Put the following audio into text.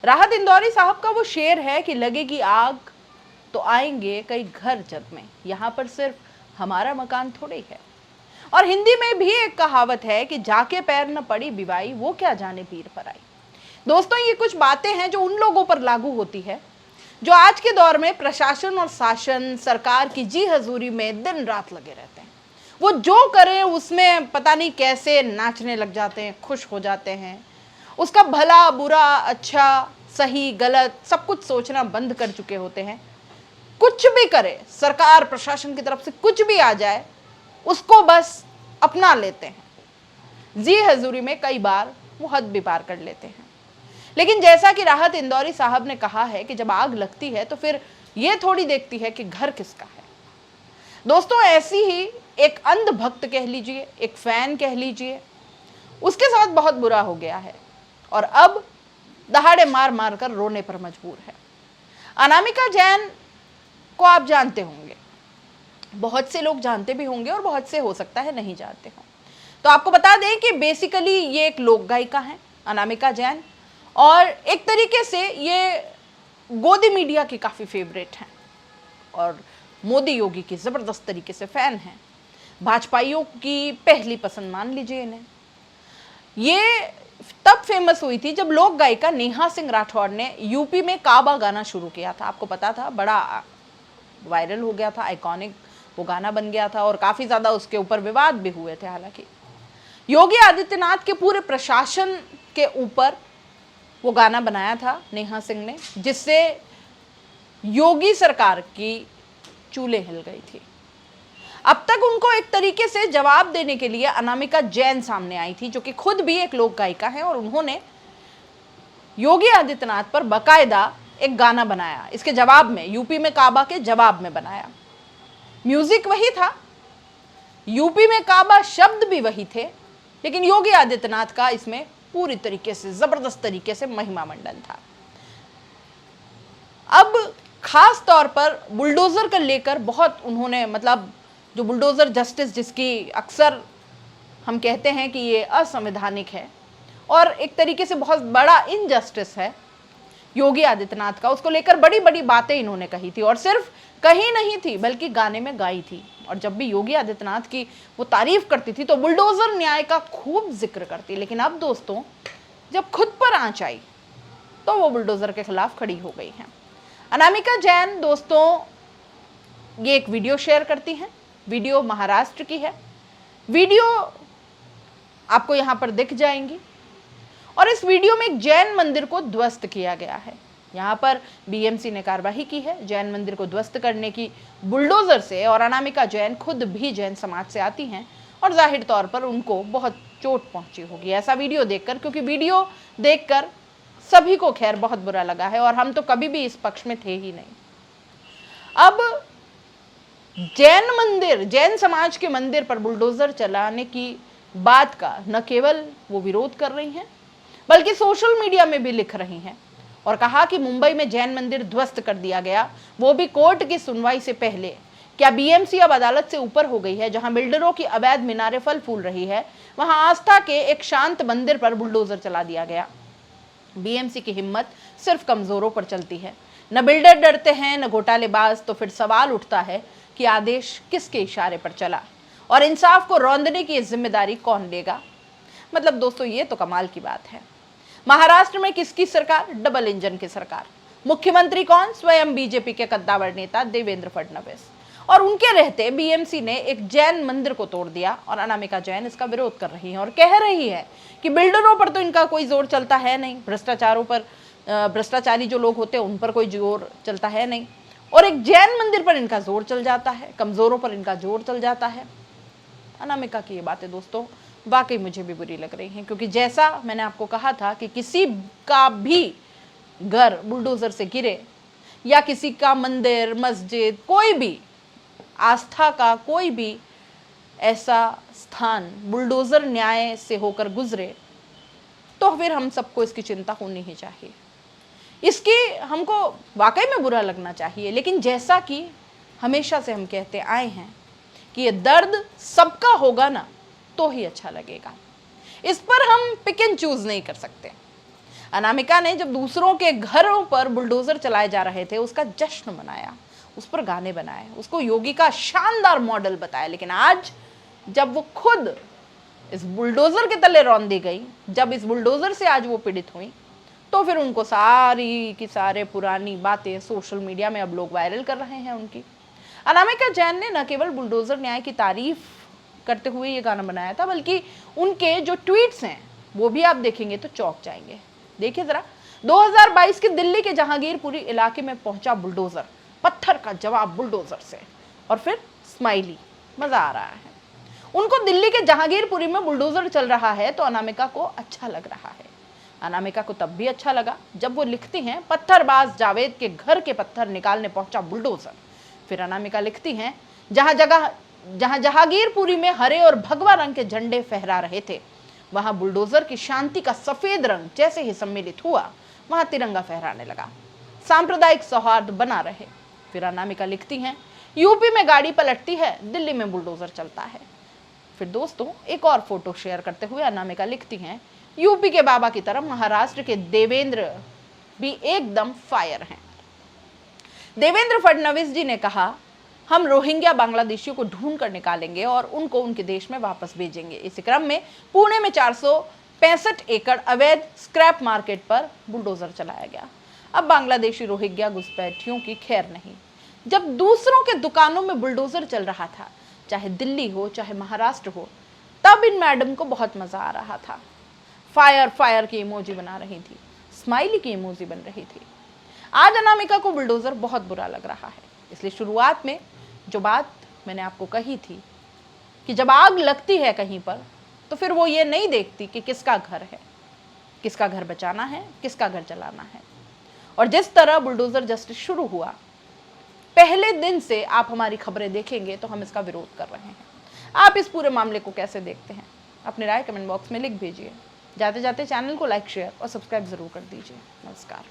राहत इंदौरी साहब का वो शेर है कि लगेगी आग तो आएंगे कई घर जद में, यहाँ पर सिर्फ हमारा मकान थोड़े ही है। और हिंदी में भी एक कहावत है कि जाके पैर न पड़ी बिवाई, वो क्या जाने पीर पर आई। दोस्तों, ये कुछ बातें हैं जो उन लोगों पर लागू होती है जो आज के दौर में प्रशासन और शासन सरकार की जी हजूरी में दिन रात लगे रहते हैं। वो जो करें उसमें पता नहीं कैसे नाचने लग जाते हैं, खुश हो जाते हैं। उसका भला बुरा अच्छा सही गलत सब कुछ सोचना बंद कर चुके होते हैं। कुछ भी करे, सरकार प्रशासन की तरफ से कुछ भी आ जाए, उसको बस अपना लेते हैं। जी हजूरी में कई बार वो हद भी पार कर लेते हैं। लेकिन जैसा कि राहत इंदौरी साहब ने कहा है कि जब आग लगती है तो फिर ये थोड़ी देखती है कि घर किसका है। दोस्तों, ऐसी ही एक अंध भक्त कह लीजिए, एक फैन कह लीजिए, उसके साथ बहुत बुरा हो गया है और अब दहाड़े मार मार कर रोने पर मजबूर है। अनामिका जैन को आप जानते होंगे, बहुत से लोग जानते भी होंगे और बहुत से हो सकता है नहीं जानते हों। तो आपको बता दें कि बेसिकली ये एक लोक गायिका हैं अनामिका जैन, और एक तरीके से ये गोदी मीडिया की काफ़ी फेवरेट हैं और मोदी योगी की ज़बरदस्त तरीके से फ़ैन हैं। भाजपाइयों की पहली पसंद मान लीजिए इन्हें। ये तब फेमस हुई थी जब लोक गायिका नेहा सिंह राठौड़ ने यूपी में काबा गाना शुरू किया था। आपको पता था, बड़ा वायरल हो गया था, आइकॉनिक वो गाना बन गया था और काफ़ी ज़्यादा उसके ऊपर विवाद भी हुए थे। हालांकि योगी आदित्यनाथ के पूरे प्रशासन के ऊपर वो गाना बनाया था नेहा सिंह ने, जिससे योगी सरकार की चूल्हे हिल गई थी। अब तक उनको एक तरीके से जवाब देने के लिए अनामिका जैन सामने आई थी, जो कि खुद भी एक लोक गायिका है, और उन्होंने योगी आदित्यनाथ पर बाकायदा एक गाना बनाया इसके जवाब में, यूपी में काबा के जवाब में बनाया। म्यूजिक वही था, यूपी में काबा शब्द भी वही थे, लेकिन योगी आदित्यनाथ का इसमें पूरी तरीके से जबरदस्त तरीके से महिमा मंडन था। अब खास तौर पर बुलडोजर को लेकर बहुत उन्होंने, मतलब जो बुलडोजर जस्टिस जिसकी अक्सर हम कहते हैं कि ये असंवैधानिक है और एक तरीके से बहुत बड़ा इनजस्टिस है योगी आदित्यनाथ का, उसको लेकर बड़ी बड़ी बातें इन्होंने कही थी और सिर्फ कही नहीं थी बल्कि गाने में गाई थी। और जब भी योगी आदित्यनाथ की वो तारीफ करती थी तो बुलडोजर न्याय का खूब जिक्र करती। लेकिन अब दोस्तों, जब खुद पर आंच आई तो वो बुलडोजर के खिलाफ खड़ी हो गई हैं। अनामिका जैन दोस्तों ये एक वीडियो शेयर करती हैं, वीडियो महाराष्ट्र की है, वीडियो आपको यहाँ पर दिख जाएंगी, और इस वीडियो में एक जैन मंदिर को ध्वस्त किया गया है। यहाँ पर बीएमसी ने कार्रवाई की है जैन मंदिर को ध्वस्त करने की बुलडोजर से, और अनामिका जैन खुद भी जैन समाज से आती हैं और जाहिर तौर पर उनको बहुत चोट पहुंची होगी ऐसा वीडियो देखकर, क्योंकि वीडियो देखकर सभी को खैर बहुत बुरा लगा है और हम तो कभी भी इस पक्ष में थे ही नहीं। अब जैन मंदिर, जैन समाज के मंदिर पर बुलडोजर चलाने की बात का न केवल वो विरोध कर रही हैं बल्कि सोशल मीडिया में भी लिख रही हैं और कहा कि मुंबई में जैन मंदिर ध्वस्त कर दिया गया, वो भी कोर्ट की सुनवाई से पहले। क्या बीएमसी अब अदालत से ऊपर हो गई है? जहां बिल्डरों की अवैध मीनारें फल फूल रही है, वहां आस्था के एक शांत मंदिर पर बुलडोजर चला दिया गया। बीएमसी की हिम्मत सिर्फ कमजोरों पर चलती है, न बिल्डर डरते हैं न घोटालेबाज। तो फिर सवाल उठता है कि आदेश किसके इशारे पर चला और इंसाफ को रौंदने की जिम्मेदारी कौन लेगा? मतलब दोस्तों, ये तो कमाल की बात है। महाराष्ट्र में किसकी सरकार? डबल इंजन की सरकार। मुख्यमंत्री कौन? स्वयं बीजेपी के कद्दावर नेता देवेंद्र फडणवीस, और उनके रहते बीएमसी ने एक जैन मंदिर को तोड़ दिया और अनामिका जैन इसका विरोध कर रही है और कह रही है कि बिल्डरों पर तो इनका कोई जोर चलता है नहीं, भ्रष्टाचारों पर, भ्रष्टाचारी जो लोग होते हैं उन पर कोई जोर चलता है नहीं, और एक जैन मंदिर पर इनका जोर चल जाता है, कमजोरों पर इनका जोर चल जाता है। अनामिका की ये बातें दोस्तों वाकई मुझे भी बुरी लग रही हैं, क्योंकि जैसा मैंने आपको कहा था कि किसी का भी घर बुलडोजर से गिरे या किसी का मंदिर मस्जिद कोई भी आस्था का कोई भी ऐसा स्थान बुलडोजर न्याय से होकर गुजरे, तो फिर हम सबको इसकी चिंता होनी ही चाहिए, इसकी हमको वाकई में बुरा लगना चाहिए। लेकिन जैसा कि हमेशा से हम कहते आए हैं कि ये दर्द सबका होगा ना तो ही अच्छा लगेगा, इस पर हम पिक एंड चूज नहीं कर सकते। अनामिका ने जब दूसरों के घरों पर बुलडोजर चलाए जा रहे थे उसका जश्न मनाया, उस पर गाने बनाए, उसको योगी का शानदार मॉडल बताया। लेकिन आज जब वो खुद इस बुलडोजर के तले रौंदी गई, जब इस बुलडोजर से आज वो पीड़ित हुई, तो फिर उनको सारी की सारे पुरानी बातें सोशल मीडिया में अब लोग वायरल कर रहे हैं उनकी। अनामिका जैन ने न केवल बुलडोजर न्याय की तारीफ करते हुए ये गाना बनाया था, बल्कि उनके जो ट्वीट्स हैं वो भी आप देखेंगे तो चौंक जाएंगे। देखिए जरा, 2022 के दिल्ली के जहांगीरपुरी इलाके में पहुंचा बुलडोजर, पत्थर का जवाब बुलडोजर से, और फिर स्माइली, मजा आ रहा है। उनको दिल्ली के जहांगीरपुरी में बुलडोजर चल रहा है तो अनामिका को अच्छा लग रहा है। अनामिका को तब भी अच्छा लगा जब वो लिखती हैं, पत्थरबाज जावेद के घर के पत्थर निकालने पहुंचा बुलडोजर। फिर अनामिका लिखती हैं, जहां जहांगीरपुरी में हरे और भगवा रंग के झंडे फहरा रहे थे, वहां बुलडोजर की शांति का सफेद रंग जैसे ही सम्मिलित हुआ, वहां तिरंगा फहराने लगा, सांप्रदायिक सौहार्द बना रहे। फिर अनामिका लिखती हैं, यूपी में गाड़ी पलटती है, दिल्ली में बुलडोजर चलता है। फिर दोस्तों एक और फोटो शेयर करते हुए अनामिका लिखती हैं, यूपी के बाबा की तरह महाराष्ट्र के देवेंद्र भी एकदम फायर हैं। देवेंद्र फडणवीस जी ने कहा, हम रोहिंग्या बांग्लादेशियों को ढूंढ कर निकालेंगे और उनको उनके देश में वापस भेजेंगे। इसी क्रम में पुणे में 465 एकड़ अवैध स्क्रैप मार्केट पर बुलडोजर चलाया गया। अब बांग्लादेशी रोहिंग्या घुसपैठियों की खैर नहीं। जब दूसरों के दुकानों में बुलडोजर चल रहा था, चाहे दिल्ली हो चाहे महाराष्ट्र हो, तब इन मैडम को बहुत मजा आ रहा था। फायर फायर की इमोजी बना रही थी, स्माइली की इमोजी बन रही थी। आज अनामिका को बुलडोजर बहुत बुरा लग रहा है। इसलिए शुरुआत में जो बात मैंने आपको कही थी कि जब आग लगती है कहीं पर तो फिर वो ये नहीं देखती कि किसका घर है, किसका घर बचाना है, किसका घर जलाना है। और जिस तरह बुलडोजर जस्टिस शुरू हुआ, पहले दिन से आप हमारी खबरें देखेंगे तो हम इसका विरोध कर रहे हैं। आप इस पूरे मामले को कैसे देखते हैं? अपनी राय कमेंट बॉक्स में लिख भेजिए। जाते जाते चैनल को लाइक, शेयर और सब्सक्राइब जरूर कर दीजिए। नमस्कार।